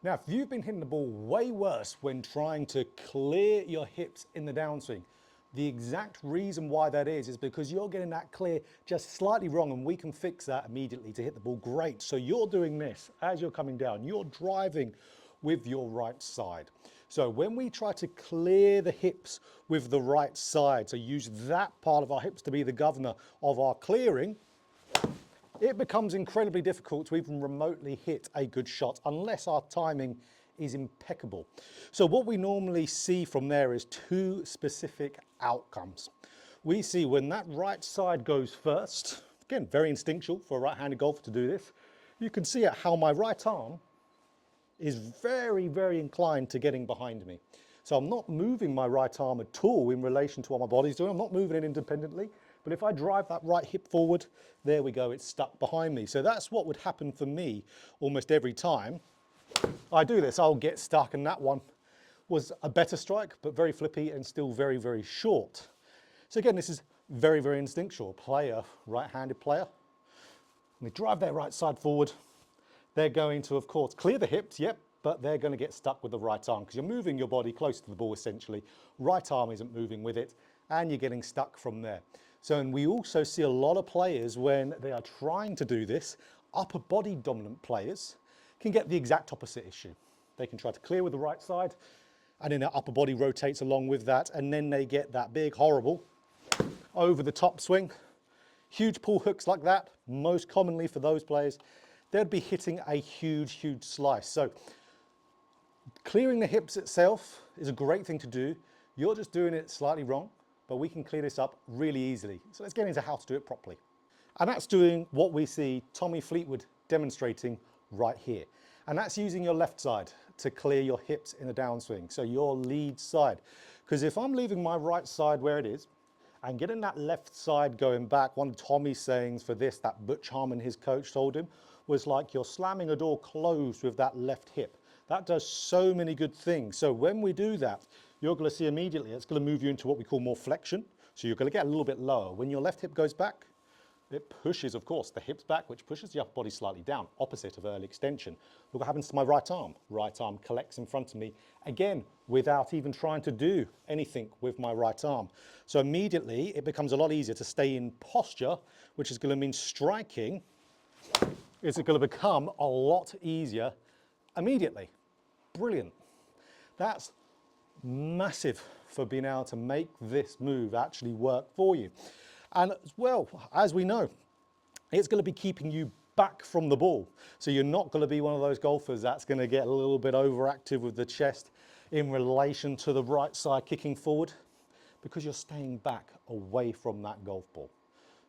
Now, if you've been hitting the ball way worse when trying to clear your hips in the downswing, the exact reason why that is because you're getting that clear just slightly wrong, and we can fix that immediately to hit the ball great. So you're doing this as you're coming down, you're driving with your right side. So when we try to clear the hips with the right side, so use that part of our hips to be the governor of our clearing, it becomes incredibly difficult to even remotely hit a good shot unless our timing is impeccable. So what we normally see from there is two specific outcomes. We see when that right side goes first, again, very instinctual for a right-handed golfer to do this, you can see how my right arm is very, very inclined to getting behind me. So I'm not moving my right arm at all in relation to what my body's doing. I'm not moving it independently. But if I drive that right hip forward, there we go, it's stuck behind me. So that's what would happen for me almost every time I do this. I'll get stuck, and that one was a better strike, but very flippy and still very, very short. So again, this is very, very instinctual. Player, right-handed player, and they drive their right side forward. They're going to, of course, clear the hips, yep, but they're going to get stuck with the right arm because you're moving your body close to the ball essentially. Right arm isn't moving with it, and you're getting stuck from there. So, and we also see a lot of players when they are trying to do this, upper body dominant players can get the exact opposite issue. They can try to clear with the right side, and then their upper body rotates along with that, and then they get that big, horrible, over the top swing. Huge pull hooks like that, most commonly for those players, they'd be hitting a huge, huge slice. So clearing the hips itself is a great thing to do. You're just doing it slightly wrong, but we can clear this up really easily. So let's get into how to do it properly. And that's doing what we see Tommy Fleetwood demonstrating right here. And that's using your left side to clear your hips in a downswing, so your lead side. Because if I'm leaving my right side where it is, and getting that left side going back, one of Tommy's sayings for this, that Butch Harmon, his coach, told him, was like you're slamming a door closed with that left hip. That does so many good things. So when we do that, you're going to see immediately it's going to move you into what we call more flexion. So you're going to get a little bit lower. When your left hip goes back, it pushes, of course, the hips back, which pushes the upper body slightly down, opposite of early extension. Look what happens to my right arm. Right arm collects in front of me, again, without even trying to do anything with my right arm. So immediately, it becomes a lot easier to stay in posture, which is going to mean striking is going to become a lot easier immediately. Brilliant. That's massive for being able to make this move actually work for you. And as well, as we know, it's going to be keeping you back from the ball. So you're not going to be one of those golfers that's going to get a little bit overactive with the chest in relation to the right side kicking forward, because you're staying back away from that golf ball.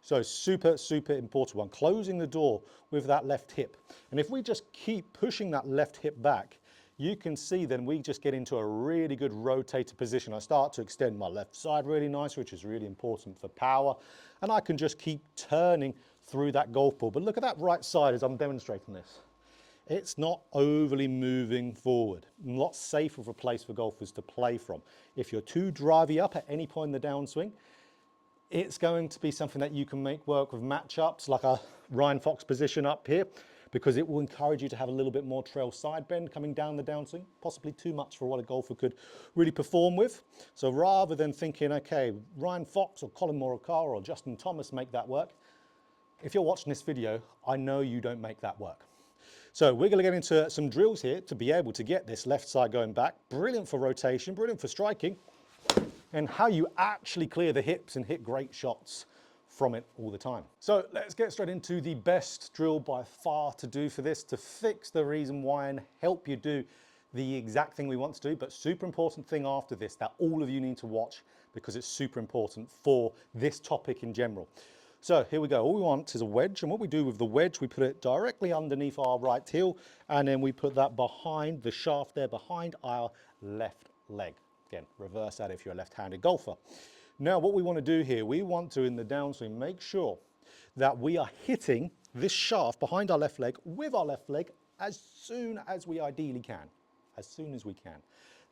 So super, super important one, closing the door with that left hip. And if we just keep pushing that left hip back, you can see then we just get into a really good rotator position. I start to extend my left side really nice, which is really important for power. And I can just keep turning through that golf ball. But look at that right side as I'm demonstrating this. It's not overly moving forward. A lot safer of a place for golfers to play from. If you're too drivey up at any point in the downswing, it's going to be something that you can make work with matchups like a Ryan Fox position up here, because it will encourage you to have a little bit more trail side bend coming down the downswing, possibly too much for what a golfer could really perform with. So rather than thinking, okay, Ryan Fox or Colin Morikawa or Justin Thomas make that work, if you're watching this video, I know you don't make that work. So we're going to get into some drills here to be able to get this left side going back. Brilliant for rotation, brilliant for striking, and how you actually clear the hips and hit great shots from it all the time. So let's get straight into the best drill by far to do for this, to fix the reason why and help you do the exact thing we want to do. But super important thing after this that all of you need to watch, because it's super important for this topic in general. So here we go. All we want is a wedge, and what we do with the wedge, we put it directly underneath our right heel, and then we put that behind the shaft there, behind our left leg. Again, reverse that if you're a left-handed golfer. Now what we want to do here, we want to, in the downswing, make sure that we are hitting this shaft behind our left leg with our left leg as soon as we ideally can, as soon as we can.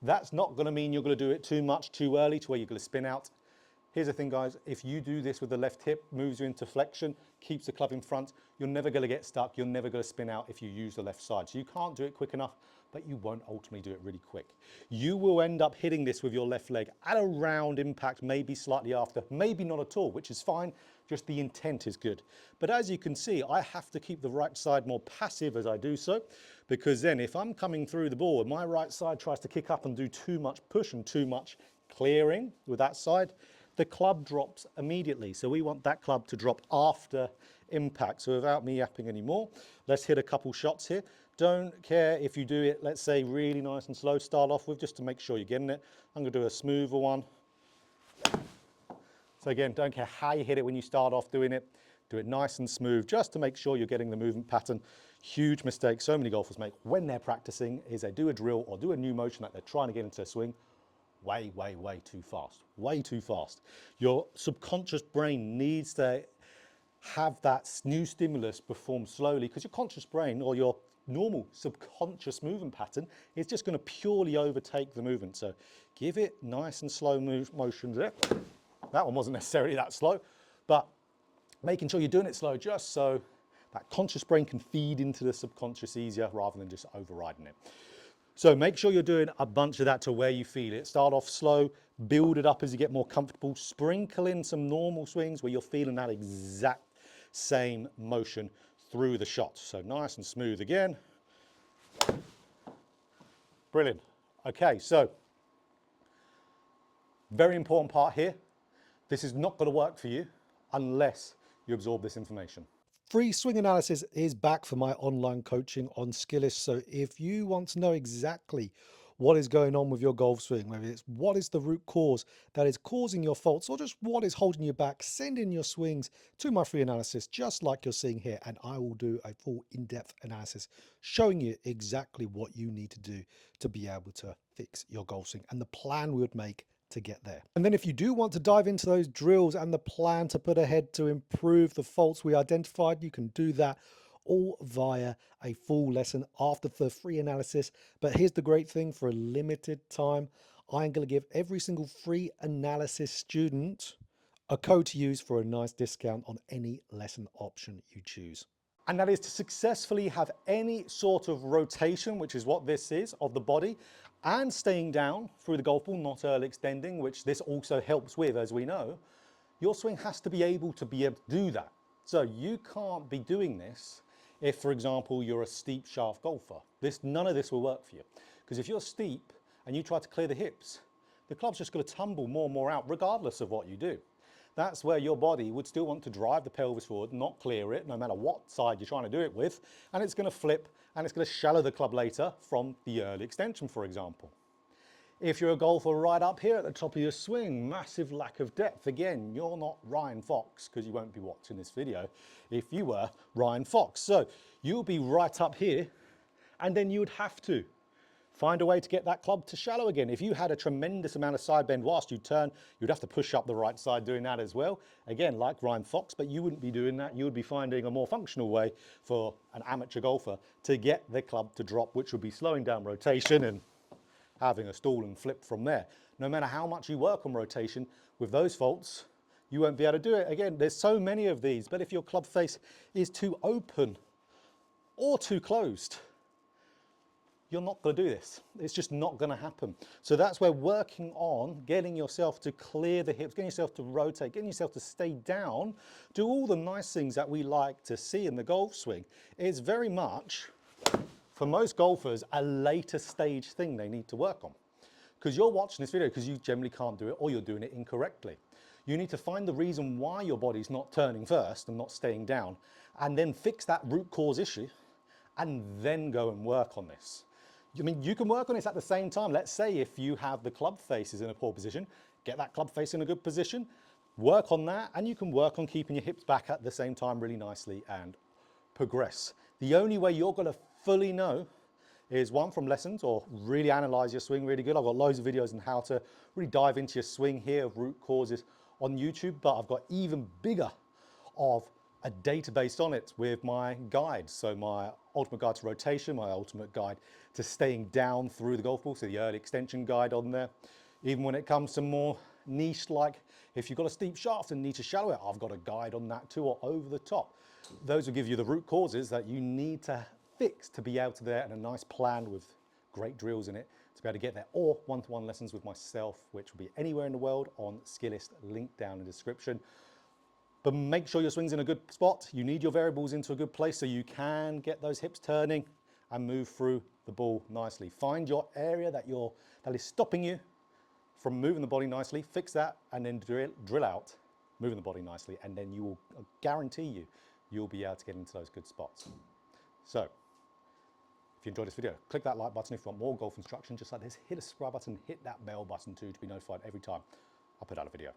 That's not going to mean you're going to do it too much too early to where you're going to spin out. Here's the thing, guys, if you do this with the left hip, moves you into flexion, keeps the club in front, you're never going to get stuck, you're never going to spin out if you use the left side. So you can't do it quick enough. but you won't ultimately do it really quick. You will end up hitting this with your left leg at around impact, maybe slightly after, maybe not at all, which is fine, just the intent is good. But as you can see, I have to keep the right side more passive as I do so, because then if I'm coming through the ball and my right side tries to kick up and do too much push and too much clearing with that side, the club drops immediately. So we want that club to drop after impact. So without me yapping anymore, let's hit a couple shots here. Don't care if you do it, let's say really nice and slow to start off with, just to make sure you're getting it. I'm gonna do a smoother one. So again, don't care how you hit it when you start off doing it, do it nice and smooth, just to make sure you're getting the movement pattern. Huge mistake so many golfers make when they're practicing is they do a drill or do a new motion that they're trying to get into a swing way, way, way too fast, way too fast. Your subconscious brain needs to have that new stimulus perform slowly, because your conscious brain or your normal subconscious movement pattern is just going to purely overtake the movement. So give it nice and slow motions there. That one wasn't necessarily that slow, but making sure you're doing it slow just so that conscious brain can feed into the subconscious easier rather than just overriding it. So make sure you're doing a bunch of that to where you feel it. Start off slow, build it up as you get more comfortable, sprinkle in some normal swings where you're feeling that exact same motion through the shot. So nice and smooth again. Brilliant. Okay, so very important part here. This is not going to work for you unless you absorb this information. Free swing analysis is back for my online coaching on Skillist. So if you want to know exactly what is going on with your golf swing, whether it's what is the root cause that is causing your faults or just what is holding you back, send in your swings to my free analysis, just like you're seeing here, and I will do a full in-depth analysis showing you exactly what you need to do to be able to fix your golf swing and the plan we would make to get there. And then if you do want to dive into those drills and the plan to put ahead to improve the faults we identified, you can do that all via a full lesson after the free analysis. But here's the great thing: for a limited time, I'm going to give every single free analysis student a code to use for a nice discount on any lesson option you choose. And that is to successfully have any sort of rotation, which is what this is, of the body, and staying down through the golf ball, not early extending, which this also helps with, as we know. Your swing has to be able to do that. So you can't be doing this if, for example, you're a steep shaft golfer. None of this will work for you. Because if you're steep and you try to clear the hips, the club's just going to tumble more and more out, regardless of what you do. That's where your body would still want to drive the pelvis forward, not clear it, no matter what side you're trying to do it with, and it's going to flip and it's going to shallow the club later from the early extension, for example. If you're a golfer right up here at the top of your swing, massive lack of depth. Again, you're not Ryan Fox, because you won't be watching this video if you were Ryan Fox. So you'll be right up here, and then you would have to find a way to get that club to shallow again. If you had a tremendous amount of side bend whilst you turn, you'd have to push up the right side doing that as well. Again, like Ryan Fox, but you wouldn't be doing that. You would be finding a more functional way for an amateur golfer to get the club to drop, which would be slowing down rotation and having a stall and flip from there. No matter how much you work on rotation, with those faults, you won't be able to do it. Again, there's so many of these, but if your club face is too open or too closed, you're not going to do this. It's just not going to happen. So that's where working on getting yourself to clear the hips, getting yourself to rotate, getting yourself to stay down, do all the nice things that we like to see in the golf swing, is very much, for most golfers, a later stage thing they need to work on. Because you're watching this video because you generally can't do it, or you're doing it incorrectly. You need to find the reason why your body's not turning first and not staying down, and then fix that root cause issue, and then go and work on this. I mean, you can work on this at the same time. Let's say if you have the club faces in a poor position, get that club face in a good position, work on that, and you can work on keeping your hips back at the same time really nicely and progress. The only way you're going to fully know is, one, from lessons, or really analyze your swing really good. I've got loads of videos on how to really dive into your swing here of root causes on YouTube, but I've got even bigger of a database on it with my guides. So my ultimate guide to rotation, my ultimate guide to staying down through the golf ball, so the early extension guide on there. Even when it comes to more niche, like if you've got a steep shaft and need to shallow it, I've got a guide on that too, or over the top. Those will give you the root causes that you need to fix to be able to there, and a nice plan with great drills in it to be able to get there, or one-to-one lessons with myself, which will be anywhere in the world on Skillist, link down in the description. But make sure your swing's in a good spot. You need your variables into a good place so you can get those hips turning and move through the ball nicely. Find your area that is stopping you from moving the body nicely, fix that, and then drill out, moving the body nicely, and then I guarantee you'll be able to get into those good spots. So, if you enjoyed this video, click that like button. If you want more golf instruction just like this, hit the subscribe button, hit that bell button too to be notified every time I put out a video.